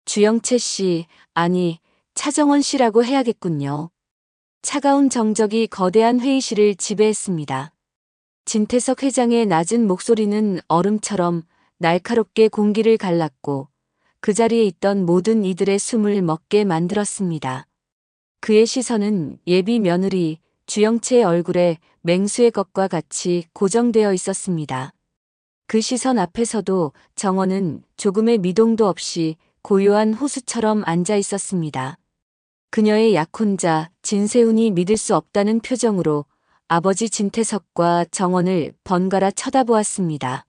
주영채 씨, 아니, 차정원 씨라고 해야겠군요. 차가운 정적이 거대한 회의실을 지배했습니다. 진태석 회장의 낮은 목소리는 얼음처럼 날카롭게 공기를 갈랐고 그 자리에 있던 모든 이들의 숨을 멎게 만들었습니다. 그의 시선은 예비 며느리 주영채의 얼굴에 맹수의 것과 같이 고정되어 있었습니다. 그 시선 앞에서도 정원은 조금의 미동도 없이 고요한 호수처럼 앉아 있었습니다. 그녀의 약혼자 진세훈이 믿을 수 없다는 표정으로 아버지 진태석과 정원을 번갈아 쳐다보았습니다.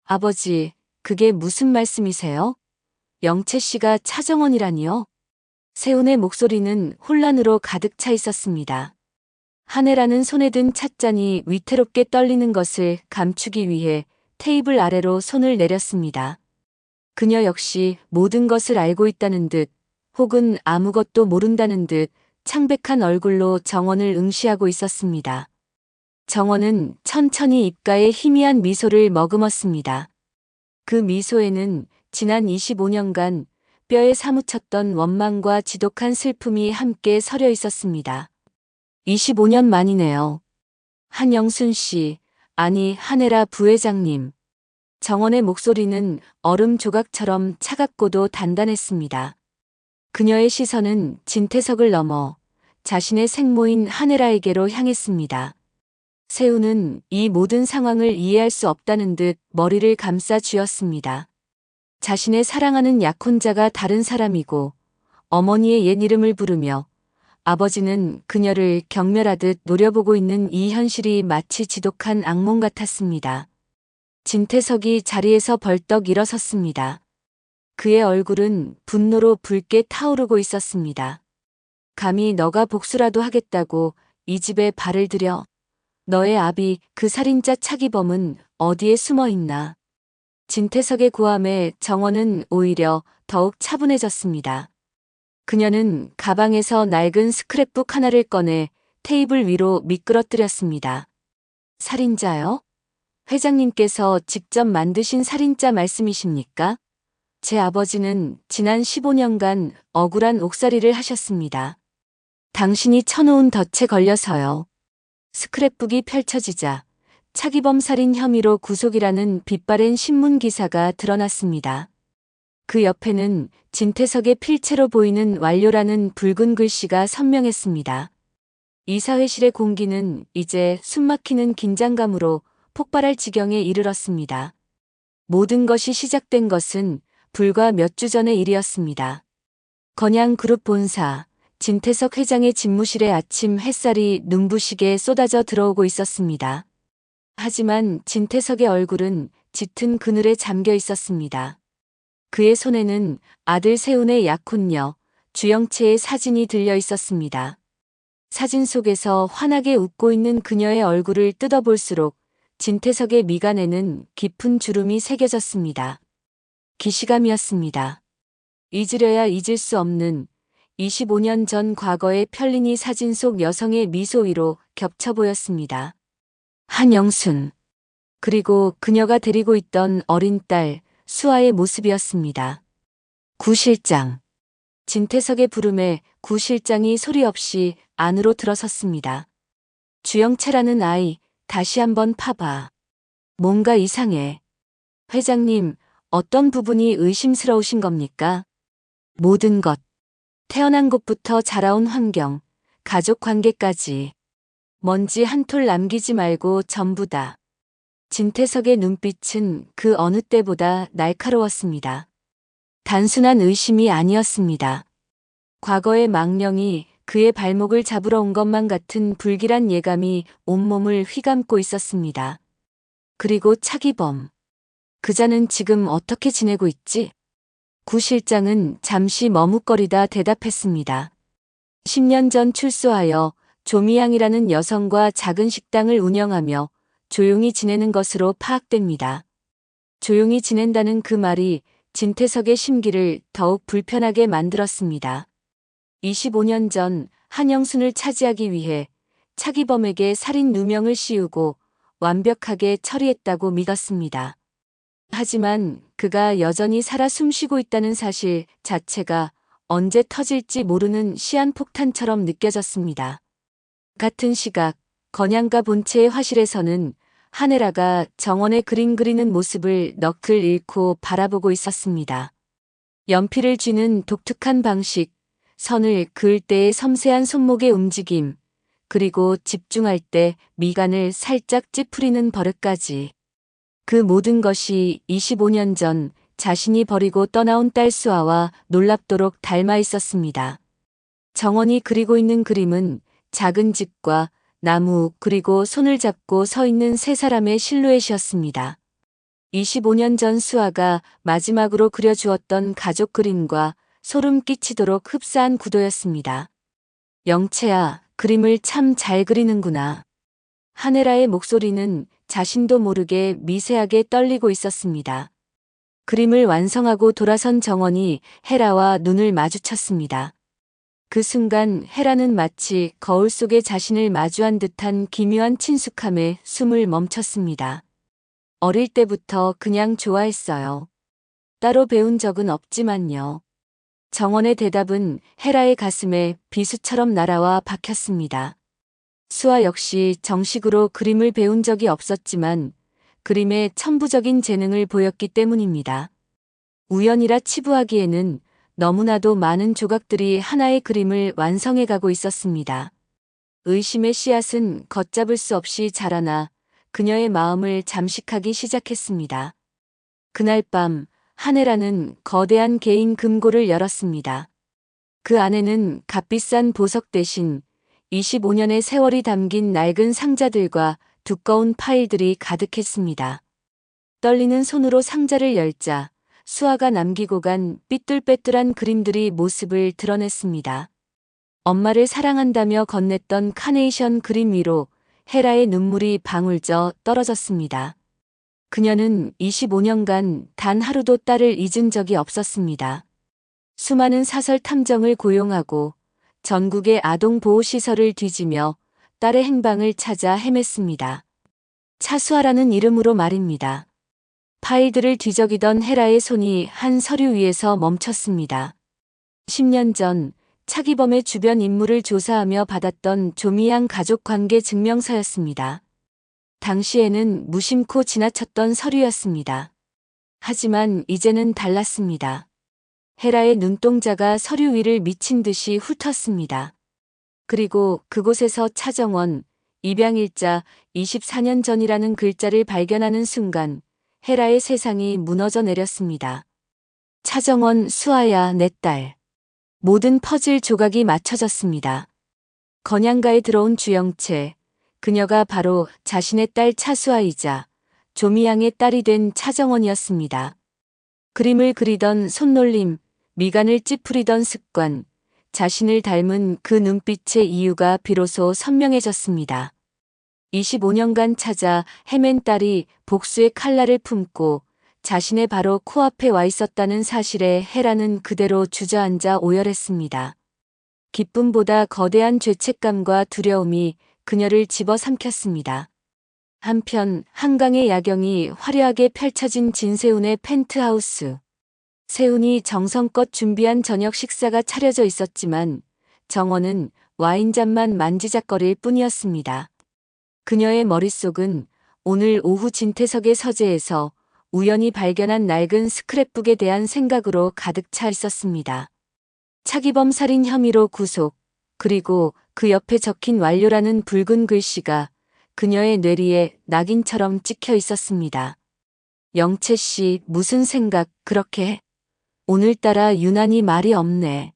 아버지, 그게 무슨 말씀이세요? 영채 씨가 차정원이라니요? 세훈의 목소리는 혼란으로 가득 차 있었습니다. 한혜라는 손에 든 찻잔이 위태롭게 떨리는 것을 감추기 위해 테이블 아래로 손을 내렸습니다. 그녀 역시 모든 것을 알고 있다는 듯 혹은 아무것도 모른다는 듯 창백한 얼굴로 정원을 응시하고 있었습니다. 정원은 천천히 입가에 희미한 미소를 머금었습니다. 그 미소에는 지난 25년간 뼈에 사무쳤던 원망과 지독한 슬픔이 함께 서려 있었습니다. 25년 만이네요. 한영순 씨, 아니 한혜라 부회장님. 정원의 목소리는 얼음 조각처럼 차갑고도 단단했습니다. 그녀의 시선은 진태석을 넘어 자신의 생모인 한혜라에게로 향했습니다. 세훈은 이 모든 상황을 이해할 수 없다는 듯 머리를 감싸 쥐었습니다. 자신의 사랑하는 약혼자가 다른 사람이고 어머니의 옛 이름을 부르며 아버지는 그녀를 경멸하듯 노려보고 있는 이 현실이 마치 지독한 악몽 같았습니다. 진태석이 자리에서 벌떡 일어섰습니다. 그의 얼굴은 분노로 붉게 타오르고 있었습니다. 감히 너가 복수라도 하겠다고 이 집에 발을 들여? 너의 아비 그 살인자 차기범은 어디에 숨어 있나? 진태석의 고함에 정원은 오히려 더욱 차분해졌습니다. 그녀는 가방에서 낡은 스크랩북 하나를 꺼내 테이블 위로 미끄러뜨렸습니다. 살인자요? 회장님께서 직접 만드신 살인자 말씀이십니까? 제 아버지는 지난 15년간 억울한 옥살이를 하셨습니다. 당신이 쳐놓은 덫에 걸려서요. 스크랩북이 펼쳐지자 차기범 살인 혐의로 구속이라는 빛바랜 신문 기사가 드러났습니다. 그 옆에는 진태석의 필체로 보이는 완료라는 붉은 글씨가 선명했습니다. 이사회실의 공기는 이제 숨막히는 긴장감으로 폭발할 지경에 이르렀습니다. 모든 것이 시작된 것은 불과 몇 주 전의 일이었습니다. 건양그룹 본사, 진태석 회장의 집무실에 아침 햇살이 눈부시게 쏟아져 들어오고 있었습니다. 하지만 진태석의 얼굴은 짙은 그늘에 잠겨 있었습니다. 그의 손에는 아들 세훈의 약혼녀, 주영채의 사진이 들려 있었습니다. 사진 속에서 환하게 웃고 있는 그녀의 얼굴을 뜯어볼수록 진태석의 미간에는 깊은 주름이 새겨졌습니다. 기시감이었습니다. 잊으려야 잊을 수 없는 25년 전 과거의 편린이 사진 속 여성의 미소 위로 겹쳐 보였습니다. 한영순. 그리고 그녀가 데리고 있던 어린 딸 수아의 모습이었습니다. 구 실장. 진태석의 부름에 구 실장이 소리 없이 안으로 들어섰습니다. 주영채라는 아이, 다시 한번 파봐. 뭔가 이상해. 회장님, 어떤 부분이 의심스러우신 겁니까? 모든 것. 태어난 곳부터 자라온 환경, 가족 관계까지. 먼지 한 톨 남기지 말고 전부 다. 진태석의 눈빛은 그 어느 때보다 날카로웠습니다. 단순한 의심이 아니었습니다. 과거의 망령이 그의 발목을 잡으러 온 것만 같은 불길한 예감이 온몸을 휘감고 있었습니다. 그리고 차기범. 그자는 지금 어떻게 지내고 있지? 구 실장은 잠시 머뭇거리다 대답했습니다. 10년 전 출소하여 조미양이라는 여성과 작은 식당을 운영하며 조용히 지내는 것으로 파악됩니다. 조용히 지낸다는 그 말이 진태석의 심기를 더욱 불편하게 만들었습니다. 25년 전 한영순을 차지하기 위해 차기범에게 살인 누명을 씌우고 완벽하게 처리했다고 믿었습니다. 하지만 그가 여전히 살아 숨쉬고 있다는 사실 자체가 언제 터질지 모르는 시한폭탄처럼 느껴졌습니다. 같은 시각, 건양가 본체의 화실에서는 하네라가 정원에 그림 그리는 모습을 넋을 잃고 바라보고 있었습니다. 연필을 쥐는 독특한 방식, 선을 그을 때의 섬세한 손목의 움직임, 그리고 집중할 때 미간을 살짝 찌푸리는 버릇까지. 그 모든 것이 25년 전 자신이 버리고 떠나온 딸 수아와 놀랍도록 닮아 있었습니다. 정원이 그리고 있는 그림은 작은 집과 나무 그리고 손을 잡고 서 있는 세 사람의 실루엣이었습니다. 25년 전 수아가 마지막으로 그려주었던 가족 그림과 소름 끼치도록 흡사한 구도였습니다. 영채야, 그림을 참 잘 그리는구나. 하네라의 목소리는 자신도 모르게 미세하게 떨리고 있었습니다. 그림을 완성하고 돌아선 정원이 헤라와 눈을 마주쳤습니다. 그 순간 헤라는 마치 거울 속에 자신을 마주한 듯한 기묘한 친숙함에 숨을 멈췄습니다. 어릴 때부터 그냥 좋아했어요. 따로 배운 적은 없지만요. 정원의 대답은 헤라의 가슴에 비수처럼 날아와 박혔습니다. 수아 역시 정식으로 그림을 배운 적이 없었지만 그림에 천부적인 재능을 보였기 때문입니다. 우연이라 치부하기에는 너무나도 많은 조각들이 하나의 그림을 완성해 가고 있었습니다. 의심의 씨앗은 걷잡을 수 없이 자라나 그녀의 마음을 잠식하기 시작했습니다. 그날 밤 하네라는 거대한 개인 금고를 열었습니다. 그 안에는 값비싼 보석 대신 25년의 세월이 담긴 낡은 상자들과 두꺼운 파일들이 가득했습니다. 떨리는 손으로 상자를 열자 수아가 남기고 간 삐뚤빼뚤한 그림들이 모습을 드러냈습니다. 엄마를 사랑한다며 건넸던 카네이션 그림 위로 헤라의 눈물이 방울져 떨어졌습니다. 그녀는 25년간 단 하루도 딸을 잊은 적이 없었습니다. 수많은 사설 탐정을 고용하고 전국의 아동보호시설을 뒤지며 딸의 행방을 찾아 헤맸습니다. 차수아라는 이름으로 말입니다. 파일들을 뒤적이던 헤라의 손이 한 서류 위에서 멈췄습니다. 10년 전 차기범의 주변 인물을 조사하며 받았던 조미양 가족관계 증명서였습니다. 당시에는 무심코 지나쳤던 서류였습니다. 하지만 이제는 달랐습니다. 헤라의 눈동자가 서류 위를 미친 듯이 훑었습니다. 그리고 그곳에서 차정원, 입양일자 24년 전이라는 글자를 발견하는 순간 헤라의 세상이 무너져 내렸습니다. 차정원, 수아야, 내 딸. 모든 퍼즐 조각이 맞춰졌습니다. 건양가에 들어온 주영채, 그녀가 바로 자신의 딸 차수아이자 조미양의 딸이 된 차정원이었습니다. 그림을 그리던 손놀림, 미간을 찌푸리던 습관, 자신을 닮은 그 눈빛의 이유가 비로소 선명해졌습니다. 25년간 찾아 헤맨 딸이 복수의 칼날을 품고 자신의 바로 코앞에 와 있었다는 사실에 헤라는 그대로 주저앉아 오열했습니다. 기쁨보다 거대한 죄책감과 두려움이 그녀를 집어삼켰습니다. 한편 한강의 야경이 화려하게 펼쳐진 진세훈의 펜트하우스. 세훈이 정성껏 준비한 저녁 식사가 차려져 있었지만 정원은 와인잔만 만지작거릴 뿐이었습니다. 그녀의 머릿속은 오늘 오후 진태석의 서재에서 우연히 발견한 낡은 스크랩북에 대한 생각으로 가득 차 있었습니다. 차기범 살인 혐의로 구속, 그리고 그 옆에 적힌 완료라는 붉은 글씨가 그녀의 뇌리에 낙인처럼 찍혀 있었습니다. 영채 씨, 무슨 생각 그렇게 해? 오늘따라 유난히 말이 없네.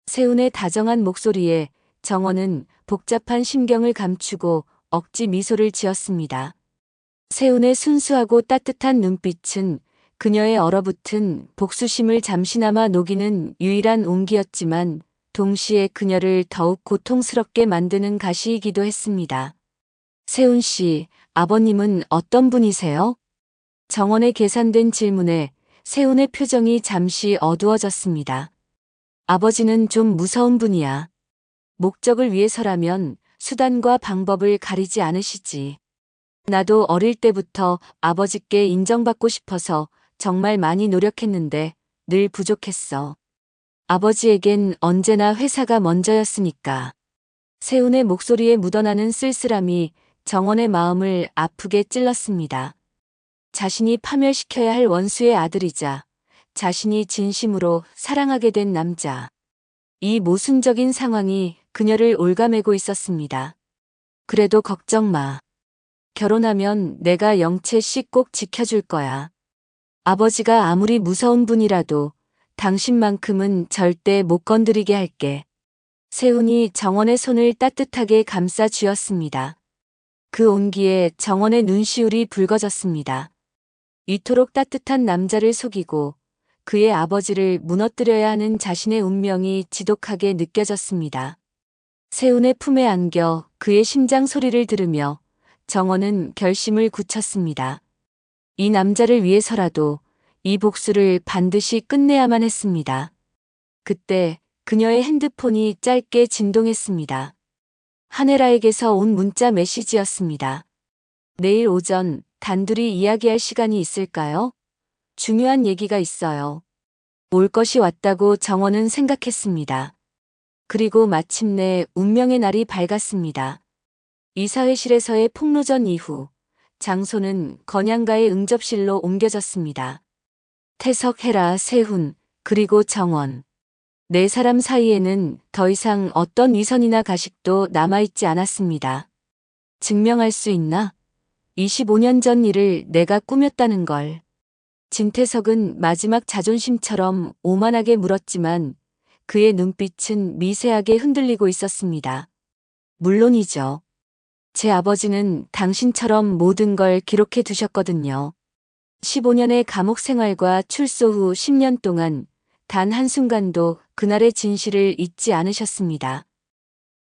세훈의 다정한 목소리에 정원은 복잡한 심경을 감추고 억지 미소를 지었습니다. 세훈의 순수하고 따뜻한 눈빛은 그녀의 얼어붙은 복수심을 잠시나마 녹이는 유일한 온기였지만 동시에 그녀를 더욱 고통스럽게 만드는 가시이기도 했습니다. 세훈 씨, 아버님은 어떤 분이세요? 정원의 계산된 질문에 세훈의 표정이 잠시 어두워졌습니다. 아버지는 좀 무서운 분이야. 목적을 위해서라면 수단과 방법을 가리지 않으시지. 나도 어릴 때부터 아버지께 인정받고 싶어서 정말 많이 노력했는데 늘 부족했어. 아버지에겐 언제나 회사가 먼저였으니까. 세훈의 목소리에 묻어나는 쓸쓸함이 정원의 마음을 아프게 찔렀습니다. 자신이 파멸시켜야 할 원수의 아들이자 자신이 진심으로 사랑하게 된 남자. 이 모순적인 상황이 그녀를 올가매고 있었습니다. 그래도 걱정 마. 결혼하면 내가 영채 씨 꼭 지켜줄 거야. 아버지가 아무리 무서운 분이라도 당신만큼은 절대 못 건드리게 할게. 세훈이 정원의 손을 따뜻하게 감싸 쥐었습니다. 그 온기에 정원의 눈시울이 붉어졌습니다. 이토록 따뜻한 남자를 속이고 그의 아버지를 무너뜨려야 하는 자신의 운명이 지독하게 느껴졌습니다. 세훈의 품에 안겨 그의 심장 소리를 들으며 정원은 결심을 굳혔습니다. 이 남자를 위해서라도 이 복수를 반드시 끝내야만 했습니다. 그때 그녀의 핸드폰이 짧게 진동했습니다. 하네라에게서 온 문자 메시지였습니다. 내일 오전 단둘이 이야기할 시간이 있을까요? 중요한 얘기가 있어요. 올 것이 왔다고 정원은 생각했습니다. 그리고 마침내 운명의 날이 밝았습니다. 이사회실에서의 폭로전 이후 장소는 건양가의 응접실로 옮겨졌습니다. 태석, 헤라, 세훈, 그리고 정원. 네 사람 사이에는 더 이상 어떤 위선이나 가식도 남아있지 않았습니다. 증명할 수 있나? 25년 전 일을 내가 꾸몄다는 걸. 진태석은 마지막 자존심처럼 오만하게 물었지만 그의 눈빛은 미세하게 흔들리고 있었습니다. 물론이죠. 제 아버지는 당신처럼 모든 걸 기록해 두셨거든요. 15년의 감옥 생활과 출소 후 10년 동안 단 한순간도 그날의 진실을 잊지 않으셨습니다.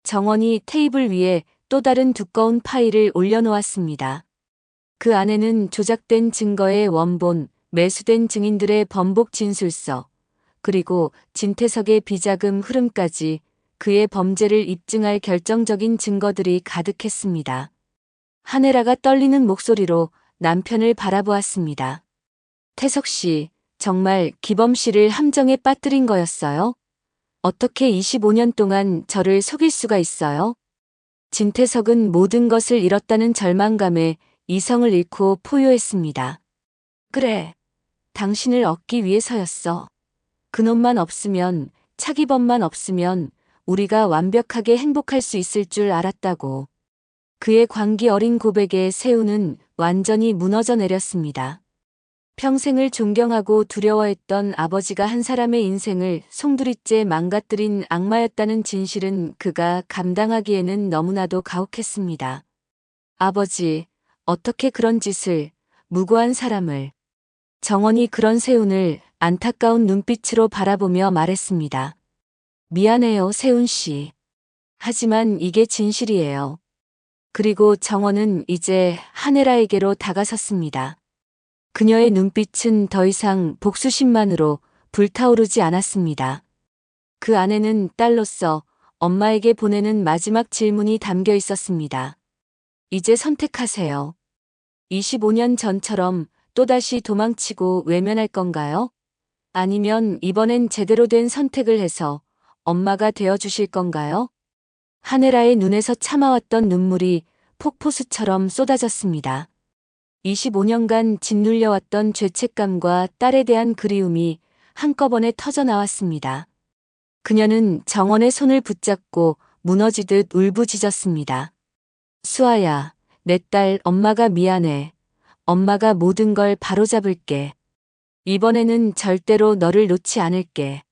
정원이 테이블 위에 또 다른 두꺼운 파일을 올려놓았습니다. 그 안에는 조작된 증거의 원본, 매수된 증인들의 번복 진술서, 그리고 진태석의 비자금 흐름까지 그의 범죄를 입증할 결정적인 증거들이 가득했습니다. 하네라가 떨리는 목소리로 남편을 바라보았습니다. 태석 씨, 정말 기범 씨를 함정에 빠뜨린 거였어요? 어떻게 25년 동안 저를 속일 수가 있어요? 진태석은 모든 것을 잃었다는 절망감에 이성을 잃고 포효했습니다. 그래, 당신을 얻기 위해서였어. 그놈만 없으면, 차기범만 없으면 우리가 완벽하게 행복할 수 있을 줄 알았다고. 그의 광기 어린 고백에 세훈은 완전히 무너져 내렸습니다. 평생을 존경하고 두려워했던 아버지가 한 사람의 인생을 송두리째 망가뜨린 악마였다는 진실은 그가 감당하기에는 너무나도 가혹했습니다. 아버지, 어떻게 그런 짓을, 무고한 사람을. 정원이 그런 세훈을 안타까운 눈빛으로 바라보며 말했습니다. 미안해요, 세훈 씨. 하지만 이게 진실이에요. 그리고 정원은 이제 하네라에게로 다가섰습니다. 그녀의 눈빛은 더 이상 복수심만으로 불타오르지 않았습니다. 그 안에는 딸로서 엄마에게 보내는 마지막 질문이 담겨 있었습니다. 이제 선택하세요. 25년 전처럼 또다시 도망치고 외면할 건가요? 아니면 이번엔 제대로 된 선택을 해서 엄마가 되어주실 건가요? 하네라의 눈에서 참아왔던 눈물이 폭포수처럼 쏟아졌습니다. 25년간 짓눌려왔던 죄책감과 딸에 대한 그리움이 한꺼번에 터져나왔습니다. 그녀는 정원의 손을 붙잡고 무너지듯 울부짖었습니다. 수아야, 내 딸 엄마가 미안해. 엄마가 모든 걸 바로잡을게. 이번에는 절대로 너를 놓지 않을게.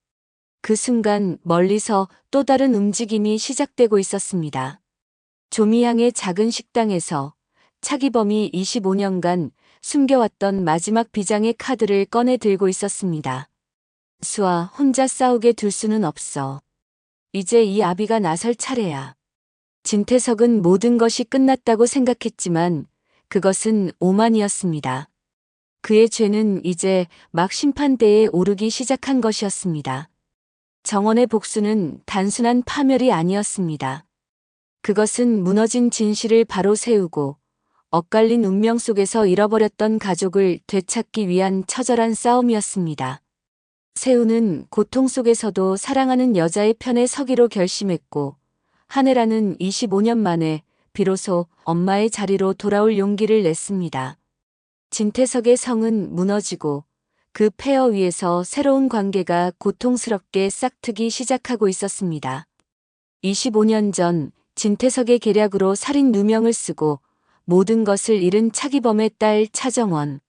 그 순간 멀리서 또 다른 움직임이 시작되고 있었습니다. 조미향의 작은 식당에서 차기범이 25년간 숨겨왔던 마지막 비장의 카드를 꺼내 들고 있었습니다. 수아, 혼자 싸우게 둘 수는 없어. 이제 이 아비가 나설 차례야. 진태석은 모든 것이 끝났다고 생각했지만 그것은 오만이었습니다. 그의 죄는 이제 막 심판대에 오르기 시작한 것이었습니다. 정원의 복수는 단순한 파멸이 아니었습니다. 그것은 무너진 진실을 바로 세우고 엇갈린 운명 속에서 잃어버렸던 가족을 되찾기 위한 처절한 싸움이었습니다. 세우는 고통 속에서도 사랑하는 여자의 편에 서기로 결심했고, 한혜라는 25년 만에 비로소 엄마의 자리로 돌아올 용기를 냈습니다. 진태석의 성은 무너지고 그 폐허 위에서 새로운 관계가 고통스럽게 싹트기 시작하고 있었습니다. 25년 전 진태석의 계략으로 살인 누명을 쓰고 모든 것을 잃은 차기범의 딸 차정원.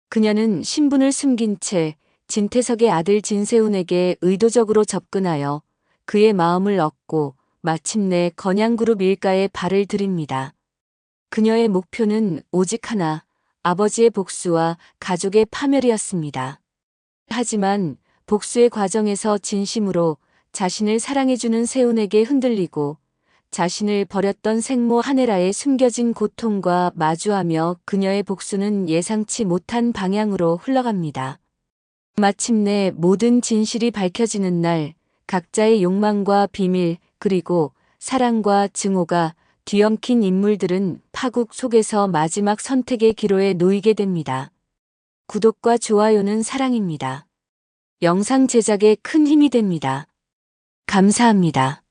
그녀는 신분을 숨긴 채 진태석의 아들 진세훈에게 의도적으로 접근하여 그의 마음을 얻고 마침내 건양그룹 일가에 발을 들입니다. 그녀의 목표는 오직 하나, 아버지의 복수와 가족의 파멸이었습니다. 하지만 복수의 과정에서 진심으로 자신을 사랑해주는 세훈에게 흔들리고 자신을 버렸던 생모 한혜라의 숨겨진 고통과 마주하며 그녀의 복수는 예상치 못한 방향으로 흘러갑니다. 마침내 모든 진실이 밝혀지는 날, 각자의 욕망과 비밀, 그리고 사랑과 증오가 뒤엉킨 인물들은 파국 속에서 마지막 선택의 기로에 놓이게 됩니다. 구독과 좋아요는 사랑입니다. 영상 제작에 큰 힘이 됩니다. 감사합니다.